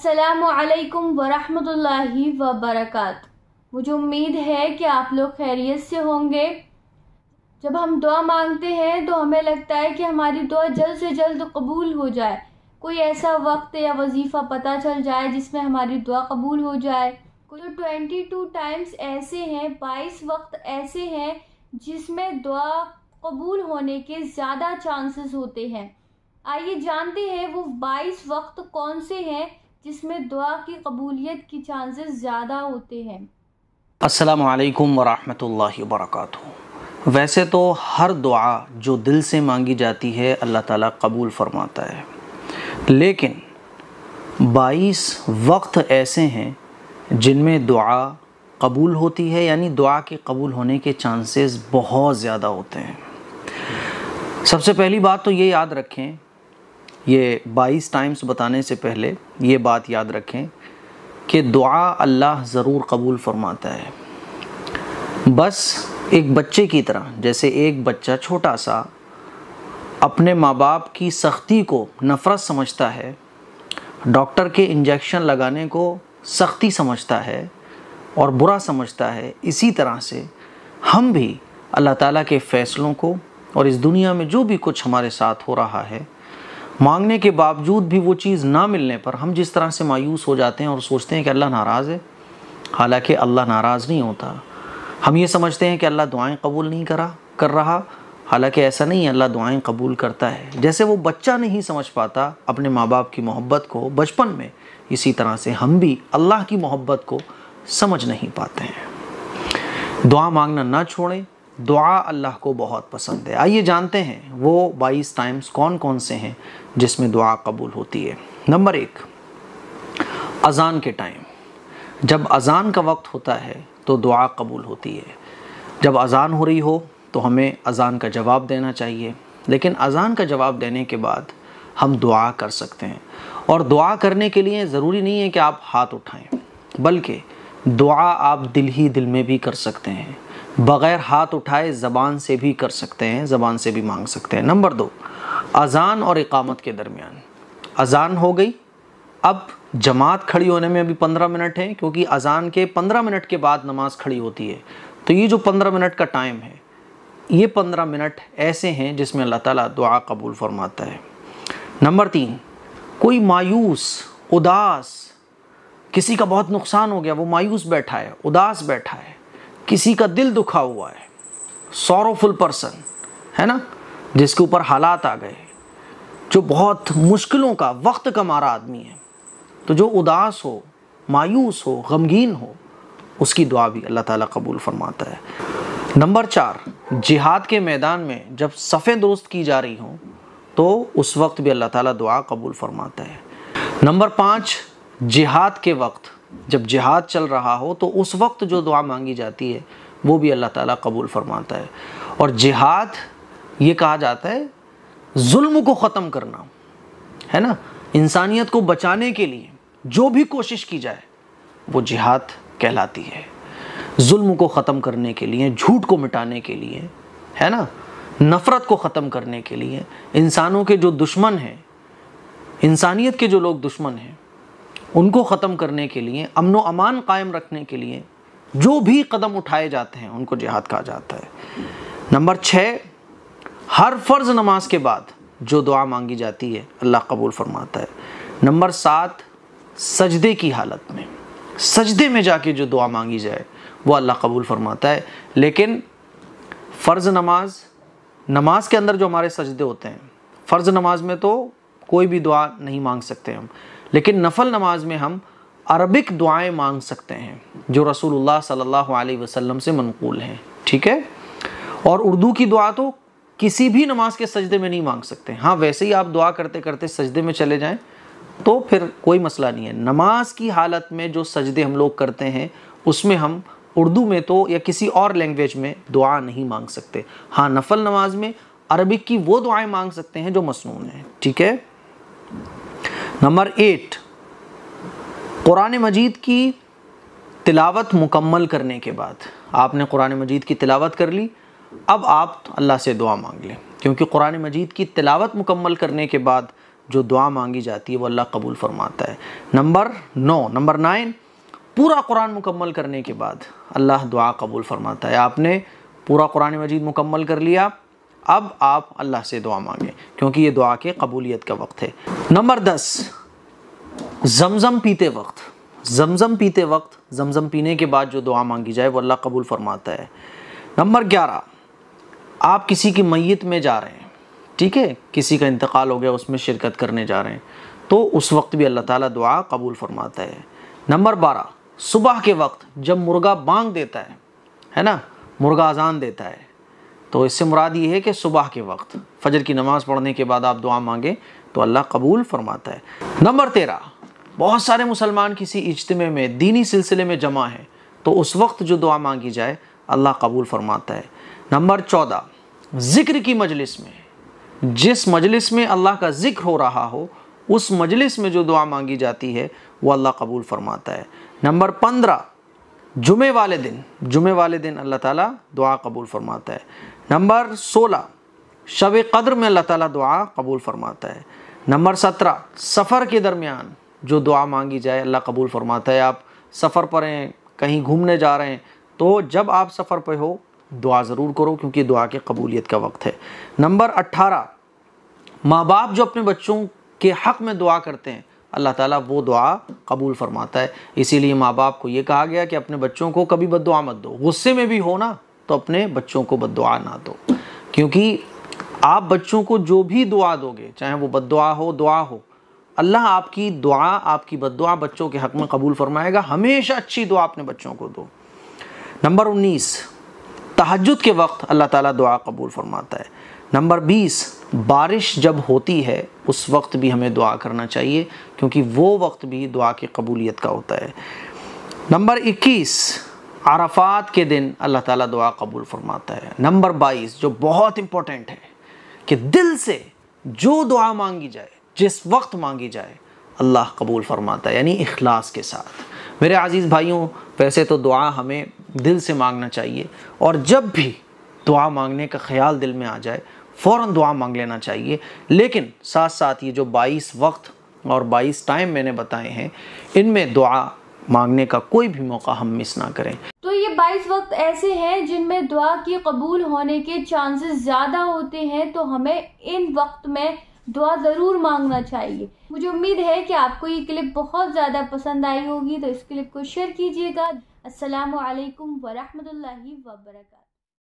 अस्सलामु अलैकुम वरहमतुल्लाहि वबरकात। मुझे उम्मीद है कि आप लोग खैरियत से होंगे। जब हम दुआ मांगते हैं तो हमें लगता है कि हमारी दुआ जल्द से जल्द कबूल हो जाए। कोई ऐसा वक्त या वजीफ़ा पता चल जाए जिसमें हमारी दुआ कबूल हो जाए। कुछ 22 टाइम्स ऐसे हैं, 22 वक्त ऐसे हैं जिसमें दुआ कबूल होने के ज़्यादा चांसेस होते हैं। आइए जानते हैं वो 22 वक्त कौन से हैं जिसमें दुआ की कबूलियत की चांसेस ज़्यादा होते हैं। अस्सलामु अलैकुम वरहमतुल्लाहि वबरकातुहू। वैसे तो हर दुआ जो दिल से मांगी जाती है अल्लाह ताला कबूल फरमाता है, लेकिन 22 वक्त ऐसे हैं जिनमें दुआ कबूल होती है, यानी दुआ के कबूल होने के चांसेस बहुत ज़्यादा होते हैं। सबसे पहली बात तो ये याद रखें, ये 22 टाइम्स बताने से पहले ये बात याद रखें कि दुआ अल्लाह ज़रूर कबूल फरमाता है। बस एक बच्चे की तरह, जैसे एक बच्चा छोटा सा अपने माँ बाप की सख्ती को नफ़रत समझता है, डॉक्टर के इंजेक्शन लगाने को सख्ती समझता है और बुरा समझता है, इसी तरह से हम भी अल्लाह ताला के फ़ैसलों को और इस दुनिया में जो भी कुछ हमारे साथ हो रहा है, मांगने के बावजूद भी वो चीज़ ना मिलने पर हम जिस तरह से मायूस हो जाते हैं और सोचते हैं कि अल्लाह नाराज़ है, हालांकि अल्लाह नाराज़ नहीं होता। हम ये समझते हैं कि अल्लाह दुआएं कबूल नहीं कर रहा, हालांकि ऐसा नहीं है, अल्लाह दुआएं कबूल करता है। जैसे वो बच्चा नहीं समझ पाता अपने माँ बाप की मोहब्बत को बचपन में, इसी तरह से हम भी अल्लाह की मोहब्बत को समझ नहीं पाते हैं। दुआ मांगना ना छोड़ें, दुआ अल्लाह को बहुत पसंद है। आइए जानते हैं वो 22 टाइम्स कौन कौन से हैं जिसमें दुआ कबूल होती है। नंबर 1, अज़ान के टाइम। जब अज़ान का वक्त होता है तो दुआ कबूल होती है। जब अज़ान हो रही हो तो हमें अज़ान का जवाब देना चाहिए, लेकिन अज़ान का जवाब देने के बाद हम दुआ कर सकते हैं। और दुआ करने के लिए ज़रूरी नहीं है कि आप हाथ उठाएं, बल्कि दुआ आप दिल ही दिल में भी कर सकते हैं, बग़ैर हाथ उठाए ज़बान से भी कर सकते हैं, ज़बान से भी मांग सकते हैं। नंबर 2, अज़ान और इक़ामत के दरमियान। अज़ान हो गई, अब जमात खड़ी होने में अभी 15 मिनट है, क्योंकि अज़ान के 15 मिनट के बाद नमाज़ खड़ी होती है। तो ये जो 15 मिनट का टाइम है, ये 15 मिनट ऐसे हैं जिसमें अल्लाह ताला दुआ कबूल फरमाता है। नंबर 3, कोई मायूस, उदास, किसी का बहुत नुकसान हो गया, वो मायूस बैठा है, उदास बैठा है, किसी का दिल दुखा हुआ है, सॉरोफुल पर्सन है ना, जिसके ऊपर हालात आ गए, जो बहुत मुश्किलों का वक्त का मारा आदमी है, तो जो उदास हो, मायूस हो, गमगीन हो, उसकी दुआ भी अल्लाह ताला कबूल फरमाता है। नंबर 4, जिहाद के मैदान में जब सफ़ें दुरुस्त की जा रही हों तो उस वक्त भी अल्लाह ताला दुआ कबूल फरमाता है। नंबर 5, जिहाद के वक्त, जब जिहाद चल रहा हो तो उस वक्त जो दुआ मांगी जाती है वो भी अल्लाह ताला कबूल फरमाता है। और जिहाद ये कहा जाता है जुल्म को ख़त्म करना, है ना, इंसानियत को बचाने के लिए जो भी कोशिश की जाए वो जिहाद कहलाती है। जुल्म को ख़त्म करने के लिए, झूठ को मिटाने के लिए, है ना, नफ़रत को ख़त्म करने के लिए, इंसानों के जो दुश्मन हैं, इंसानियत के जो लोग दुश्मन हैं, उनको ख़त्म करने के लिए, अमन व अमान कायम रखने के लिए जो भी कदम उठाए जाते हैं उनको जिहाद कहा जाता है। नंबर 6, हर फ़र्ज़ नमाज के बाद जो दुआ मांगी जाती है अल्लाह कबूल फरमाता है। नंबर 7, सजदे की हालत में, सजदे में जाके जो दुआ मांगी जाए वो अल्लाह कबूल फरमाता है। लेकिन फ़र्ज़ नमाज के अंदर जो हमारे सजदे होते हैं, फ़र्ज़ नमाज में तो कोई भी दुआ नहीं मांग सकते हम, लेकिन नफल नमाज में हम अरबिक दुआएं मांग सकते हैं जो रसूलुल्लाह सल्लल्लाहु अलैहि वसल्लम से मनक़ूल हैं, ठीक है। और उर्दू की दुआ तो किसी भी नमाज के सजदे में नहीं मांग सकते। हाँ, वैसे ही आप दुआ करते करते सजदे में चले जाएं तो फिर कोई मसला नहीं है। नमाज की हालत में जो सजदे हम लोग करते हैं उसमें हम उर्दू में तो या किसी और लैंग्वेज में दुआ नहीं मांग सकते। हाँ, नफल नमाज में अरबिक की वो दुआएं मांग सकते हैं जो मसनून है, ठीक है। नंबर 8, कुरान मजीद की तिलावत मुकम्मल करने के बाद, आपने कुरान मजीद की तिलावत कर ली, अब आप अल्लाह से दुआ मांग लें, क्योंकि कुरान मजीद की तिलावत मुकम्मल करने के बाद जो दुआ मांगी जाती है वो अल्लाह कबूल फरमाता है। नंबर 9 पूरा कुरान मुकम्मल करने के बाद अल्लाह दुआ कबूल फरमाता है। आपने पूरा कुरान मजीद मुकम्मल कर लिया, अब आप अल्लाह से दुआ मांगें क्योंकि ये दुआ के कबूलियत का वक्त है। नंबर 10, ज़मज़म पीते वक्त ज़मज़म पीने के बाद जो दुआ मांगी जाए वो अल्लाह कबूल फरमाता है। नंबर 11, आप किसी की मैयत में जा रहे हैं, ठीक है, किसी का इंतकाल हो गया, उसमें शिरकत करने जा रहे हैं, तो उस वक्त भी अल्लाह ताला दुआ कबूल फरमाता है। नंबर 12, सुबह के वक्त जब मुर्गा बांग देता है ना, मुर्गा अजान देता है, तो इससे मुराद ये है कि सुबह के वक्त फजर की नमाज़ पढ़ने के बाद आप दुआ मांगें तो अल्लाह कबूल फरमाता है। नंबर 13, बहुत सारे मुसलमान किसी इज्तिमा में दीनी सिलसिले में जमा हैं, तो उस वक्त जो दुआ मांगी जाए अल्लाह कबूल फरमाता है। नंबर 14, ज़िक्र की मजलिस में, जिस मजलिस में अल्लाह का ज़िक्र हो रहा हो उस मजलिस में जो दुआ मांगी जाती है वो अल्लाह कबूल फरमाता है। नंबर 15, जुमे वाले दिन अल्लाह ताला दुआ कबूल फरमाता है। नंबर 16, शब क़द्र में अल्लाह ताला दुआ कबूल फरमाता है। नंबर 17, सफ़र के दरमियान जो दुआ मांगी जाए अल्लाह कबूल फरमाता है। आप सफ़र पर हैं, कहीं घूमने जा रहे हैं, तो जब आप सफ़र पर हो दुआ ज़रूर करो क्योंकि दुआ के कबूलियत का वक्त है। नंबर 18, माँ बाप जो अपने बच्चों के हक़ में दुआ करते हैं अल्लाह ताला वो दुआ कबूल फरमाता है। इसीलिए माँ बाप को ये कहा गया कि अपने बच्चों को कभी बद्दुआ मत दो, गुस्से में भी हो ना तो अपने बच्चों को बद्दुआ ना दो, क्योंकि आप बच्चों को जो भी दुआ दोगे, चाहे वो बद्दुआ हो दुआ हो, अल्लाह आपकी दुआ आपकी बद्दुआ बच्चों के हक़ में कबूल फरमाएगा। हमेशा अच्छी दुआ अपने बच्चों को दो। नंबर 19, तहज्जुद के वक्त अल्लाह ताला दुआ कबूल फरमाता है। नंबर 20, बारिश जब होती है उस वक्त भी हमें दुआ करना चाहिए क्योंकि वो वक्त भी दुआ की कबूलियत का होता है। नंबर 21, अरफात के दिन अल्लाह ताला दुआ कबूल फरमाता है। नंबर 22, जो बहुत इम्पोर्टेंट है कि दिल से जो दुआ मांगी जाए जिस वक्त मांगी जाए अल्लाह कबूल फरमाता है, यानी इखलास के साथ। मेरे अज़ीज़ भाइयों, वैसे तो दुआ हमें दिल से मांगना चाहिए और जब भी दुआ मांगने का ख्याल दिल में आ जाए फ़ौरन दुआ मांग लेना चाहिए, लेकिन साथ साथ ये जो 22 वक्त और 22 टाइम मैंने बताए हैं इनमें दुआ मांगने का कोई भी मौका हम मिस ना करें। तो ये 22 वक्त ऐसे हैं जिनमें दुआ की कबूल होने के चांसेस ज़्यादा होते हैं, तो हमें इन वक्त में दुआ ज़रूर मांगना चाहिए। मुझे उम्मीद है कि आपको ये क्लिप बहुत ज़्यादा पसंद आई होगी, तो इस क्लिप को शेयर कीजिएगा। अस्सलामु अलैकुम वरहमतुल्लाहि वबरकातुहू।